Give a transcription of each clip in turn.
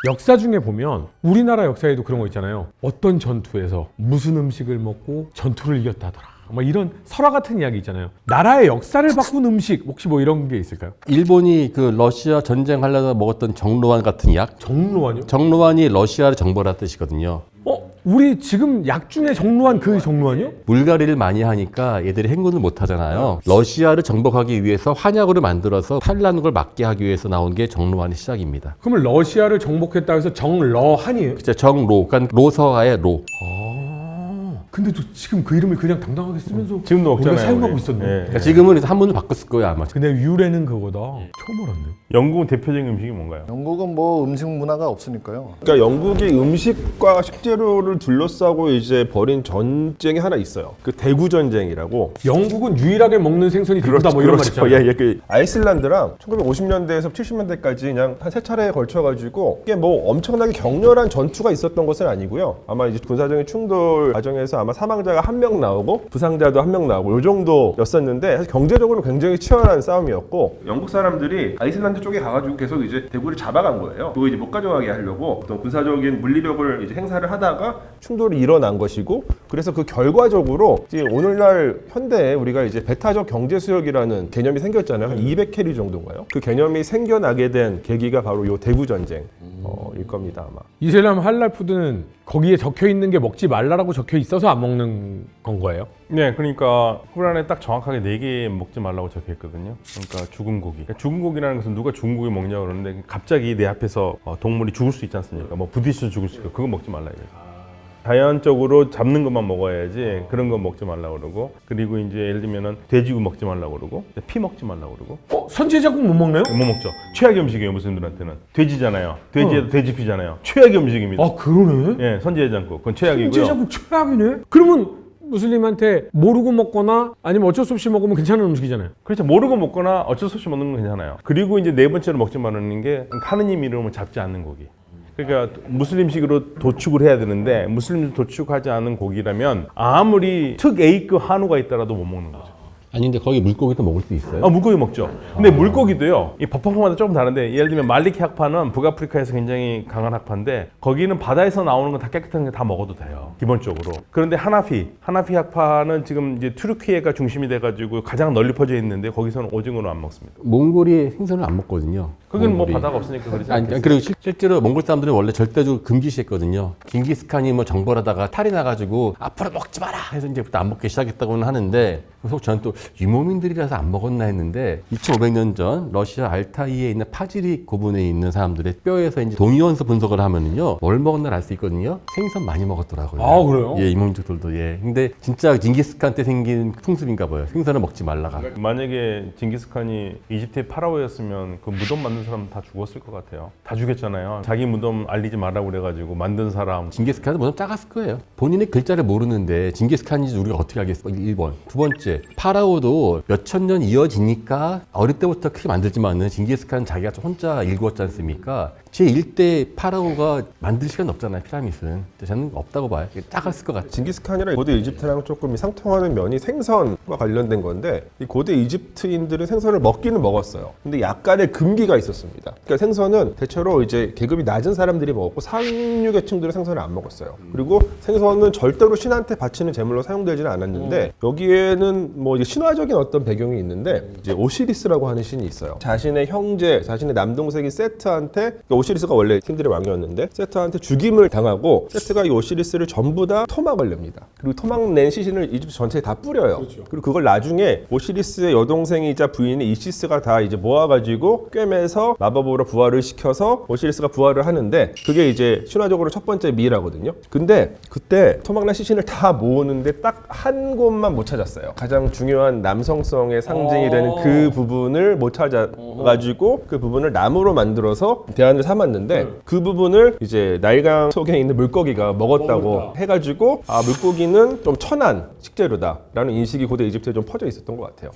역사 중에 보면 우리나라 역사에도 그런 거 있잖아요. 어떤 전투에서 무슨 음식을 먹고 전투를 이겼다더라. 뭐 이런 설화 같은 이야기 있잖아요. 나라의 역사를 바꾼 음식 혹시 뭐 이런 게 있을까요? 일본이 그 러시아 전쟁하려다 먹었던 정로환 같은 약? 정로환이요? 정로환이 러시아를 정벌한 뜻이거든요. 우리 지금 약 중에 정로환 그 정로환이요? 물갈이를 많이 하니까 얘들이 행군을 못 하잖아요. 러시아를 정복하기 위해서 환약으를 만들어서 탈나는 걸 막게 하기 위해서 나온 게 정로환의 시작입니다. 그러면 러시아를 정복했다 해서 정러한이에요? 진짜 정로, 그러니까 로서가의 로. 근데 또 지금 그 이름을 그냥 당당하게 쓰면서 지금도 우리가 먹잖아요. 사용하고 우리. 있었네. 예. 그러니까 지금은 한문을 바꿨을 거예요 아마. 근데 유래는 그거다. 처음 알았네. 영국 대표적인 음식이 뭔가요? 영국은 뭐 음식 문화가 없으니까요. 그러니까 영국이 음식과 식재료를 둘러싸고 이제 벌인 전쟁이 하나 있어요. 그 대구 전쟁이라고. 영국은 유일하게 먹는 생선이 대구다 뭐 이런 말 있잖아요. 예, 예. 그 아이슬란드랑 1950년대에서 70년대까지 그냥 한 세 차례에 걸쳐가지고 이게 뭐 엄청나게 격렬한 전투가 있었던 것은 아니고요. 아마 이제 군사적인 충돌 과정에서 아마 사망자가 한 명 나오고 부상자도 한 명 나오고 요 정도였었는데 사실 경제적으로 굉장히 치열한 싸움이었고 영국 사람들이 아이슬란드 쪽에 가가지고 계속 이제 대구를 잡아간 거예요. 그거 이제 못 가져가게 하려고 어떤 군사적인 물리력을 이제 행사를 하다가 충돌이 일어난 것이고 그래서 그 결과적으로 이제 오늘날 현대에 우리가 이제 배타적 경제 수역이라는 개념이 생겼잖아요. 한 200캐리 정도인가요? 그 개념이 생겨나게 된 계기가 바로 요 대구 전쟁. 일 겁니다 아마. 이슬람 할랄 푸드는 거기에 적혀 있는 게 먹지 말라라고 적혀 있어서 안 먹는 건 거예요? 네, 그러니까 쿠란에 딱 정확하게 4개 먹지 말라고 적혀 있거든요. 그러니까 죽은 고기. 그러니까 죽은 고기라는 것은 누가 죽은 고기 먹냐고 그러는데 갑자기 내 앞에서 동물이 죽을 수 있지 않습니까? 뭐 부딪혀 죽을 수 있고 그거 먹지 말라 이거죠. 자연적으로 잡는 것만 먹어야지 그런 거 먹지 말라고 그러고 그리고 이제 예를 들면은 돼지고 먹지 말라고 그러고 피 먹지 말라고 그러고 선지자국 못 먹나요? 못 먹죠. 최악의 음식이에요 무슬림들한테는. 돼지잖아요. 돼지에도 돼지 피잖아요. 최악의 음식입니다. 아 그러네. 예, 선지해장국 그건 최악이고요. 선지자국 최악이네. 그러면 무슬림한테 모르고 먹거나 아니면 어쩔 수 없이 먹으면 괜찮은 음식이잖아요. 그렇죠. 모르고 먹거나 어쩔 수 없이 먹는 건 괜찮아요. 그리고 이제 네 번째로 먹지 말라는 게 하느님 이름을 잡지 않는 고기. 그러니까 무슬림식으로 도축을 해야 되는데 무슬림 도축하지 않은 고기라면 아무리 특 A급 한우가 있더라도 못 먹는 거죠. 아니 근데 거기 물고기도 먹을 수 있어요? 물고기 먹죠. 근데 물고기도요. 이 법학마다 조금 다른데 예를 들면 말리키 학파는 북아프리카에서 굉장히 강한 학파인데 거기는 바다에서 나오는 건 다 깨끗한 게 다 먹어도 돼요. 기본적으로. 그런데 하나피 학파는 지금 이제 투르키예가 중심이 돼가지고 가장 널리 퍼져 있는데 거기서는 오징어는 안 먹습니다. 몽골이 생선을 안 먹거든요. 거기는 뭐 몽골이. 바다가 없으니까 그러지 아니, 않겠어요. 그리고 실제로 몽골 사람들은 원래 절대적으로 금기시했거든요. 징기스칸이 뭐 정벌하다가 탈이 나가지고 앞으로 먹지 마라 해서 이제부터 안 먹기 시작했다고는 하는데 그래서 저는 또 유목민들이라서 안 먹었나 했는데 2500년 전 러시아 알타이에 있는 파지리 고분에 있는 사람들의 뼈에서 이제 동위원소 분석을 하면은요 뭘 먹었나 알 수 있거든요. 생선 많이 먹었더라고요. 아, 그래요? 예, 이몽족들도 예. 근데 진짜 징기스칸 때 생긴 풍습인가 봐요. 생선을 먹지 말라가. 만약에 징기스칸이 이집트의 파라오였으면 그 무덤 만든 사람 다 죽었을 것 같아요. 다 죽였잖아요. 자기 무덤 알리지 말라고 그래가지고 만든 사람. 징기스칸은 무덤 작았을 거예요. 본인의 글자를 모르는데 징기스칸인지 우리가 어떻게 알겠어? 1번. 두 번째, 파라오도 몇천 년 이어지니까 어릴 때부터 크게 만들지만은 징기스칸은 자기가 좀 혼자 일구었지 않습니까? 제1대 파라오가 만들 시간 없잖아요, 피라밋은. 저는 없다고 봐요. 작았을 것 같아요. 징기스칸이랑 고대 이집트랑 조금 상통하는 면이 생선과 관련된 건데 이 고대 이집트인들은 생선을 먹기는 먹었어요. 근데 약간의 금기가 있었습니다. 그러니까 생선은 대체로 이제 계급이 낮은 사람들이 먹었고 상류 계층들은 생선을 안 먹었어요. 그리고 생선은 절대로 신한테 바치는 제물로 사용되지는 않았는데 여기에는 뭐 이제 신화적인 어떤 배경이 있는데 이제 오시리스라고 하는 신이 있어요. 자신의 형제, 자신의 남동생인 세트한테 오시리스가 원래 신들의 왕이었는데 세트한테 죽임을 당하고 세트가 이 오시리스를 전부 다 토막을 냅니다. 그리고 토막 낸 시신을 이집트 전체에 다 뿌려요. 그리고 그걸 나중에 오시리스의 여동생이자 부인인 이시스가 다 이제 모아가지고 꿰매서 마법으로 부활을 시켜서 오시리스가 부활을 하는데 그게 이제 신화적으로 첫 번째 미라거든요. 근데 그때 토막 난 시신을 다 모으는데 딱 한 곳만 못 찾았어요. 가장 중요한 남성성의 상징이 되는 그 부분을 못 찾아가지고 그 부분을 나무로 만들어서 대안을 삼았는데 그 부분을 이제 나일강 속에 있는 물고기가 먹었다고 해가지고 아 물고기는 좀 천한 식재료다라는 인식이 고대 이집트에 좀 퍼져 있었던 것 같아요.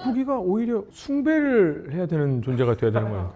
물고기가 오히려 숭배를 해야 되는 존재가 돼야 되는 거예요.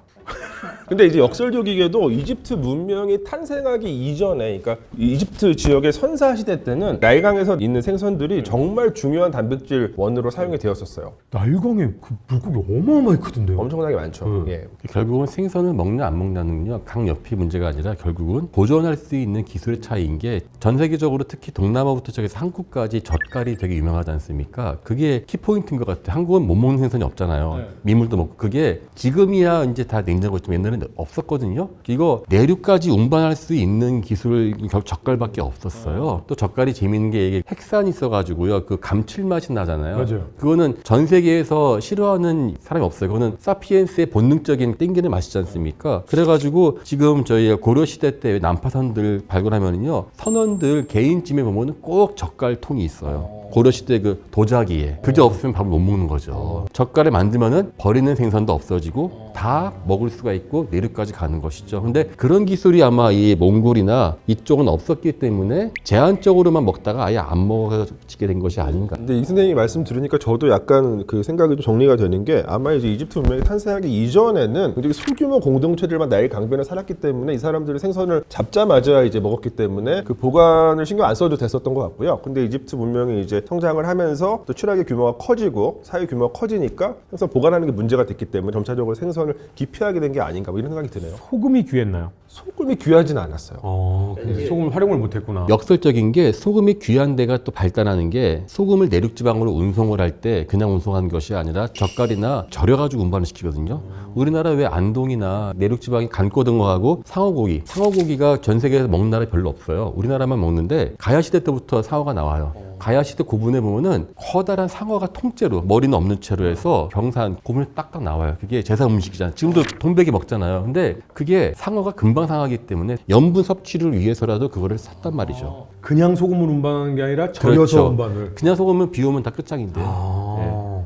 근데 이제 역설적이게도 이집트 문명이 탄생하기 이전에, 그러니까 이집트 지역의 선사 시대 때는 나일강에서 있는 생선들이 정말 중요한 단백질 원으로 사용이 되었었어요. 나일강에 그 물고기 어마어마하게 크던데요. 엄청나게 많죠. 예. 결국은 생선을 먹냐 안 먹냐는요 강 옆이 문제가 아니라 결국은 보존할 수 있는 기술의 차이인 게 전 세계적으로 특히 동남아부터 저기서 한국까지 젓갈이 되게 유명하지 않습니까? 그게 키포인트인 것 같아요. 한국은 못 먹는 생선이 없잖아요. 민물도 먹고. 그게 지금이야 이제 다 냉장고에 좀 옛날에는 없었거든요. 이거 내륙까지 운반할 수 있는 기술 젓갈밖에 없었어요. 또 젓갈이 재밌는 게 이게 핵산이 있어가지고요 그 감칠맛이 나잖아요. 맞아요. 그거는 전 세계에서 싫어하는 사람이 없어요. 그거는 사피엔스의 본능적인 땡기는 맛이지 않습니까? 그래가지고 지금 저희 고려 시대 때 난파선들 발굴하면요 선원들 개인찜에 보면은 꼭 젓갈통이 있어요. 고려 시대 그 도자기에 그게 없으면 밥을 못 먹는 거죠. 젓갈을 만들면은 버리는 생선도 없어지고 다 먹을 수가 있고 내륙까지 가는 것이죠. 근데 그런 기술이 아마 이 몽골이나 이쪽은 없었기 때문에 제한적으로만 먹다가 아예 안 먹어지게 된 것이 아닌가. 근데 이 선생님이 말씀 들으니까 저도 약간 그 생각이 좀 정리가 되는 게 아마 이제 이집트 문명이 탄생하기 이전에는 굉장히 소규모 공동체들만 나일 강변에 살았기 때문에 이 사람들이 생선을 잡자마자 이제 먹었기 때문에 그 보관을 신경 안 써도 됐었던 것 같고요. 근데 이집트 문명이 이제 성장을 하면서 또 출하의 규모가 커지고 사회 규모가 커지니까 생선 보관하는 게 문제가 됐기 때문에 점차적으로 생선을 기피하게 된 게 아닌가 뭐 이런 생각이 드네요. 소금이 귀했나요? 소금이 귀하진 않았어요. 근데 소금을 활용을 못했구나. 역설적인 게 소금이 귀한 데가 또 발달하는 게 소금을 내륙 지방으로 운송을 할 때 그냥 운송하는 것이 아니라 젓갈이나 절여가지고 운반을 시키거든요. 우리나라 왜 안동이나 내륙 지방이 간고등어하고 상어고기가 전 세계에서 먹는 나라 별로 없어요. 우리나라만 먹는데 가야 시대 때부터 상어가 나와요. 가야 시대 고분에 보면은 커다란 상어가 통째로 머리는 없는 채로 해서 경산 고분에 딱딱 나와요. 그게 제사 음식이잖아요. 지금도 돈베기 먹잖아요. 근데 그게 상어가 금방 상하기 때문에 염분 섭취를 위해서라도 그거를 샀단 말이죠. 그냥 소금을 운반하는 게 아니라 절여서 그렇죠. 운반을. 그냥 소금은 비 오면 다 끝장인데.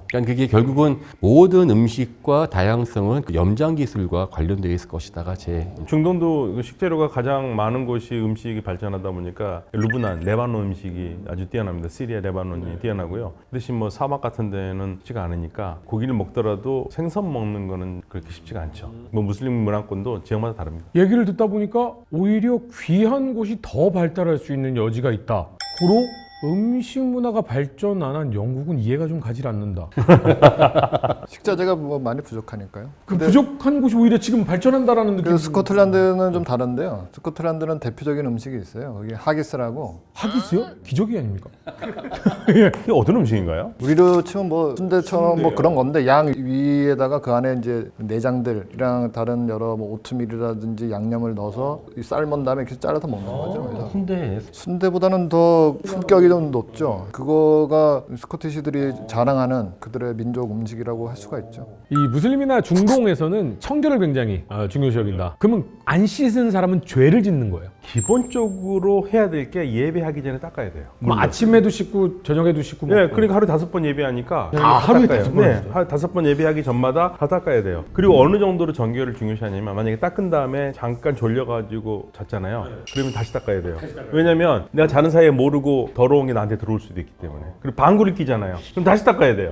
그러니까 그게 결국은 모든 음식과 다양성은 그 염장 기술과 관련되어 있을 것이다가 제 중동도 식재료가 가장 많은 곳이 음식이 발전하다 보니까 르브난, 레바논 음식이 아주 뛰어납니다. 시리아, 레바논이 뛰어나고요. 대신 뭐 사막 같은 데는 쉽지가 않으니까 고기를 먹더라도 생선 먹는 거는 그렇게 쉽지가 않죠. 뭐 무슬림 문화권도 지역마다 다릅니다. 얘기를 듣다 보니까 오히려 귀한 곳이 더 발달할 수 있는 여지가 있다. 고로 음식 문화가 발전 안 한 영국은 이해가 좀 가지 않는다. 식자재가 뭐 많이 부족하니까요. 그 부족한 곳이 오히려 지금 발전한다라는 느낌이. 그래서 스코틀랜드는 좀 다른데요. 스코틀랜드는 대표적인 음식이 있어요. 그게 하기스라고. 하기스요? 기저귀 아닙니까? 이게 어떤 음식인가요? 우리로 치면 뭐 순대처럼 뭐 그런 건데 양 위에다가 그 안에 이제 내장들이랑 다른 여러 뭐 오트밀이라든지 양념을 넣어서 삶은 다음에 이렇게 잘라서 먹는 거죠. 그래서 근데 순대보다는 더 품격이 좀 높죠. 그거가 스코티시들이 자랑하는 그들의 민족 음식이라고 할 수가 있죠. 이 무슬림이나 중동에서는 청결을 굉장히 중요시 여긴다. 그러면 안 씻은 사람은 죄를 짓는 거예요. 기본적으로 해야 될 게 예배하기 전에 닦아야 돼요. 그럼 아침에도 씻고 저녁에도 씻고. 네, 먹고. 그러니까 하루 5번 예배하니까 하루에 닦아요. 5번 네, 하루 5번 예배하기 전마다 다 닦아야 돼요. 그리고 어느 정도로 정결을 중요시하냐면 만약에 닦은 다음에 잠깐 졸려가지고 잤잖아요. 그러면 다시 닦아야 돼요. 왜냐면 내가 자는 사이에 모르고 더러운 게 나한테 들어올 수도 있기 때문에. 그리고 방구를 끼잖아요. 그럼 다시 닦아야 돼요.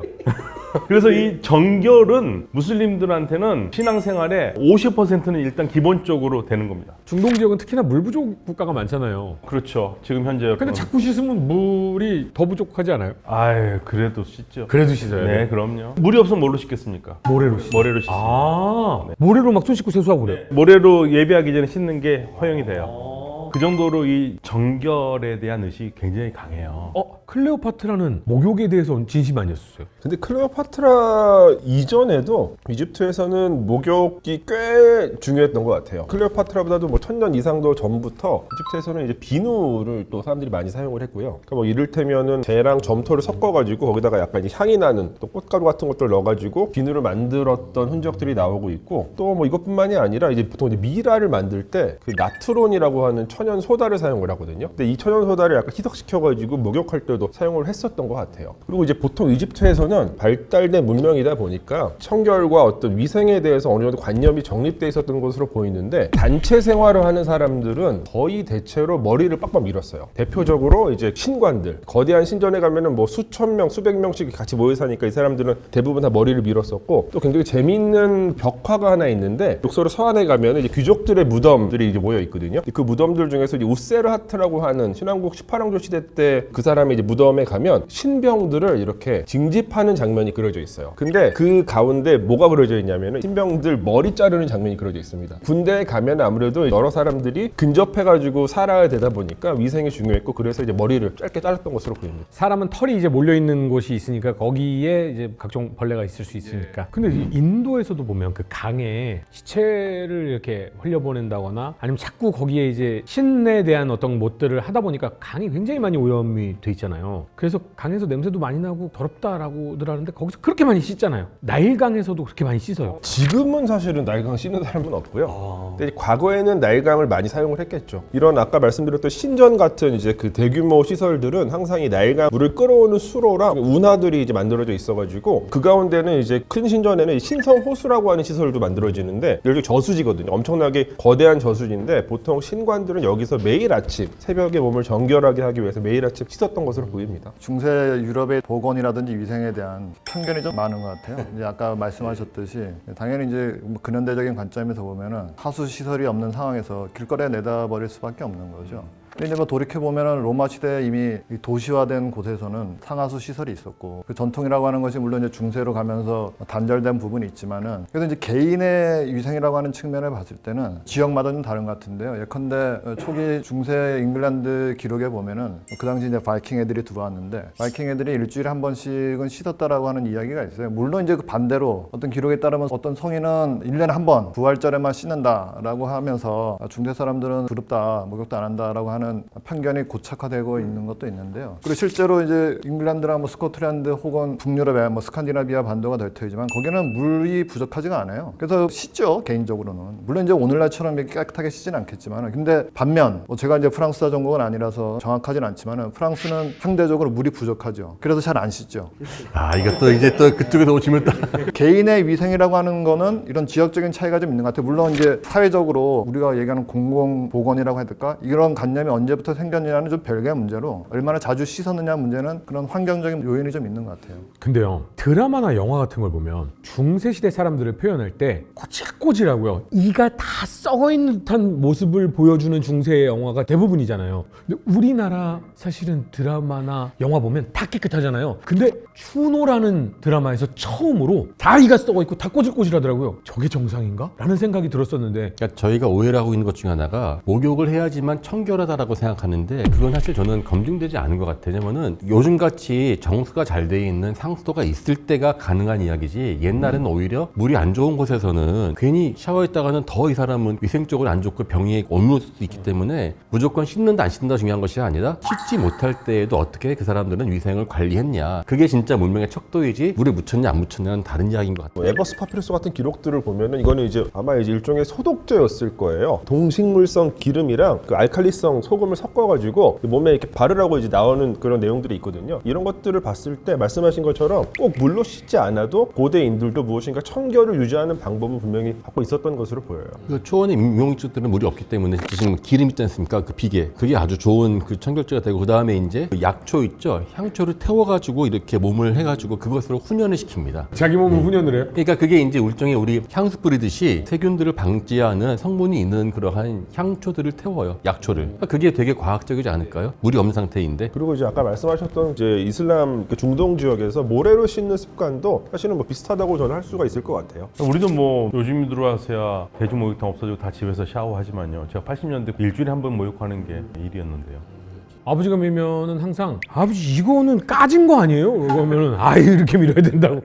그래서 이 정결은 무슬림들한테는 신앙생활의 50%는 일단 기본적으로 되는 겁니다. 중동 지역은 특히나 물 부족 국가가 많잖아요. 그렇죠. 지금 현재 근데 자꾸 씻으면 물이 더 부족하지 않아요? 아유, 그래도 씻죠. 그래도 씻어야 네, 돼. 그럼요. 물이 없으면 뭘로 씻겠습니까? 모래로 씻어. 모래로 씻어요. 아, 모래로 막 손 씻고 세수하고 그래요? 모래로 예배하기 전에 씻는 게 허용이 돼요. 그 정도로 이 정결에 대한 의식이 굉장히 강해요. 클레오파트라는 목욕에 대해서 진심이 아니었어요. 근데 클레오파트라 이전에도 이집트에서는 목욕이 꽤 중요했던 것 같아요. 클레오파트라보다도 뭐 1000년 이상도 전부터 이집트에서는 이제 비누를 또 사람들이 많이 사용을 했고요. 그러니까 뭐 이를테면은 재랑 점토를 섞어가지고 거기다가 약간 이제 향이 나는 또 꽃가루 같은 것들 넣어가지고 비누를 만들었던 흔적들이 나오고 있고 또 뭐 이것뿐만이 아니라 이제 보통 이제 미라를 만들 때 그 나트론이라고 하는 천연 소다를 사용을 하거든요. 근데 이 천연 소다를 약간 희석시켜가지고 목욕할 때도 아무래도 사용을 했었던 것 같아요. 그리고 이제 보통 이집트에서는 발달된 문명이다 보니까 청결과 어떤 위생에 대해서 어느 정도 관념이 정립돼 있었던 것으로 보이는데 단체 생활을 하는 사람들은 거의 대체로 머리를 빡빡 밀었어요. 대표적으로 이제 신관들, 거대한 신전에 가면은 뭐 수천 명, 수백 명씩 같이 모여 사니까 이 사람들은 대부분 다 머리를 밀었었고, 또 굉장히 재미있는 벽화가 하나 있는데 룩소르 서안에 가면 이제 귀족들의 무덤들이 이제 모여 있거든요. 그 무덤들 중에서 이제 우세르하트라고 하는 신왕국 18왕조 시대 때 그 사람의 이제 무덤에 가면 신병들을 이렇게 징집하는 장면이 그려져 있어요. 근데 그 가운데 뭐가 그려져 있냐면은 신병들 머리 자르는 장면이 그려져 있습니다. 군대에 가면 아무래도 여러 사람들이 근접해가지고 살아야 되다 보니까 위생이 중요했고, 그래서 이제 머리를 짧게 잘랐던 것으로 보입니다. 사람은 털이 이제 몰려 있는 곳이 있으니까 거기에 이제 각종 벌레가 있을 수 있으니까. 근데 이 인도에서도 보면 그 강에 시체를 이렇게 흘려보낸다거나 아니면 자꾸 거기에 이제 신에 대한 어떤 못들을 하다 보니까 강이 굉장히 많이 오염이 돼 있잖아요. 그래서 강에서 냄새도 많이 나고 더럽다라고들 하는데 거기서 그렇게 많이 씻잖아요. 나일강에서도 그렇게 많이 씻어요. 지금은 사실은 나일강 씻는 사람은 없고요. 근데 이제 과거에는 나일강을 많이 사용을 했겠죠. 이런 아까 말씀드렸던 신전 같은 이제 그 대규모 시설들은 항상 이 나일강 물을 끌어오는 수로랑 운하들이 이제 만들어져 있어가지고, 그 가운데는 이제 큰 신전에는 신성 호수라고 하는 시설도 만들어지는데, 여기 저수지거든요. 엄청나게 거대한 저수지인데 보통 신관들은 여기서 매일 아침 새벽에 몸을 정결하게 하기 위해서 매일 아침 씻었던 것으로 보입니다. 중세 유럽의 보건이라든지 위생에 대한 편견이 좀 많은 것 같아요. 이제 아까 말씀하셨듯이 당연히 이제 근현대적인 관점에서 보면은 하수 시설이 없는 상황에서 길거리에 내다버릴 수밖에 없는 거죠. 근데 이제 뭐 돌이켜보면 로마 시대에 이미 도시화된 곳에서는 상하수 시설이 있었고, 그 전통이라고 하는 것이 물론 이제 중세로 가면서 단절된 부분이 있지만은, 그래도 이제 개인의 위생이라고 하는 측면을 봤을 때는 지역마다 좀 다른 것 같은데요. 예컨대 초기 중세 잉글랜드 기록에 보면은 그 당시 이제 바이킹 애들이 들어왔는데 바이킹 애들이 일주일에 한 번씩은 씻었다라고 하는 이야기가 있어요. 물론 이제 그 반대로 어떤 기록에 따르면 어떤 성인은 1년에 한 번 부활절에만 씻는다라고 하면서 중세 사람들은 부럽다, 목욕도 안 한다라고 하는 편견이 고착화되고 있는 것도 있는데요. 그리고 실제로 이제 잉글랜드랑 뭐 스코틀랜드 혹은 북유럽의 뭐 스칸디나비아 반도가 될 테지만 거기는 물이 부족하지가 않아요. 그래서 씻죠, 개인적으로는. 물론 이제 오늘날처럼 이렇게 깨끗하게 씻지는 않겠지만, 근데 반면 제가 이제 프랑스어 전공은 아니라서 정확하진 않지만 프랑스는 상대적으로 물이 부족하죠. 그래서 잘 안 씻죠. 아, 이것도 이제 또 그쪽에서 오시면 또 개인의 위생이라고 하는 거는 이런 지역적인 차이가 좀 있는 것 같아요. 물론 이제 사회적으로 우리가 얘기하는 공공보건이라고 해야 될까? 이런 관념이 언제부터 생겼냐는 좀 별개의 문제로, 얼마나 자주 씻었느냐 문제는 그런 환경적인 요인이 좀 있는 것 같아요. 근데요, 드라마나 영화 같은 걸 보면 중세시대 사람들을 표현할 때 꼬질꼬질하고요, 이가 다 썩어있는 듯한 모습을 보여주는 중세의 영화가 대부분이잖아요. 근데 우리나라 사실은 드라마나 영화 보면 다 깨끗하잖아요. 근데 추노라는 드라마에서 처음으로 다 이가 썩어있고 다 꼬질꼬질하더라고요. 저게 정상인가? 라는 생각이 들었었는데, 그러니까 저희가 오해를 하고 있는 것 중에 하나가 목욕을 해야지만 청결하다라고 생각하는데, 그건 사실 저는 검증되지 않은 것 같아요. 왜냐면은 요즘같이 정수가 잘 돼 있는 상수도가 있을 때가 가능한 이야기지, 옛날에는 오히려 물이 안 좋은 곳에서는 괜히 샤워했다가는 더 이 사람은 위생적으로 안 좋고 병이 옮을 수 있기 때문에 무조건 씻는다 안 씻는다 중요한 것이 아니라 씻지 못할 때에도 어떻게 그 사람들은 위생을 관리했냐, 그게 진짜 문명의 척도이지 물에 묻혔냐 안 묻혔냐는 다른 이야기인 것 같아요. 에버스 파피루스 같은 기록들을 보면은 이거는 이제 아마 이제 일종의 소독제였을 거예요. 동식물성 기름이랑 그 알칼리성 소금을 섞어가지고 몸에 이렇게 바르라고 이제 나오는 그런 내용들이 있거든요. 이런 것들을 봤을 때 말씀하신 것처럼 꼭 물로 씻지 않아도 고대인들도 무엇인가 청결을 유지하는 방법은 분명히 갖고 있었던 것으로 보여요. 그 초원의 임용직들은 물이 없기 때문에 지금 기름 있지 않습니까? 그 비계, 그게 아주 좋은 그 청결제가 되고, 그 다음에 이제 그 약초 있죠, 향초를 태워가지고 이렇게 몸을 해가지고 그것으로 훈연을 시킵니다. 자기 몸을 훈연을 해요? 그러니까 그게 이제 일종의 우리 향수 뿌리듯이 세균들을 방지하는 성분이 있는 그러한 향초들을 태워요, 약초를. 그러니까 그게 되게 과학적이지 않을까요? 물이 없는 상태인데. 그리고 이제 아까 말씀하셨던 이제 이슬람 그 중동 지역에서 모래로 씻는 습관도 사실은 뭐 비슷하다고 저는 할 수가 있을 것 같아요. 우리도 뭐 요즘 들어와서야 대중목욕탕 없어지고 다 집에서 샤워하지만요. 제가 80년대 일주일에 한 번 목욕하는 게 일이었는데요. 아버지가 밀면은 항상 아버지 이거는 까진 거 아니에요? 그러면은 이렇게 밀어야 된다고.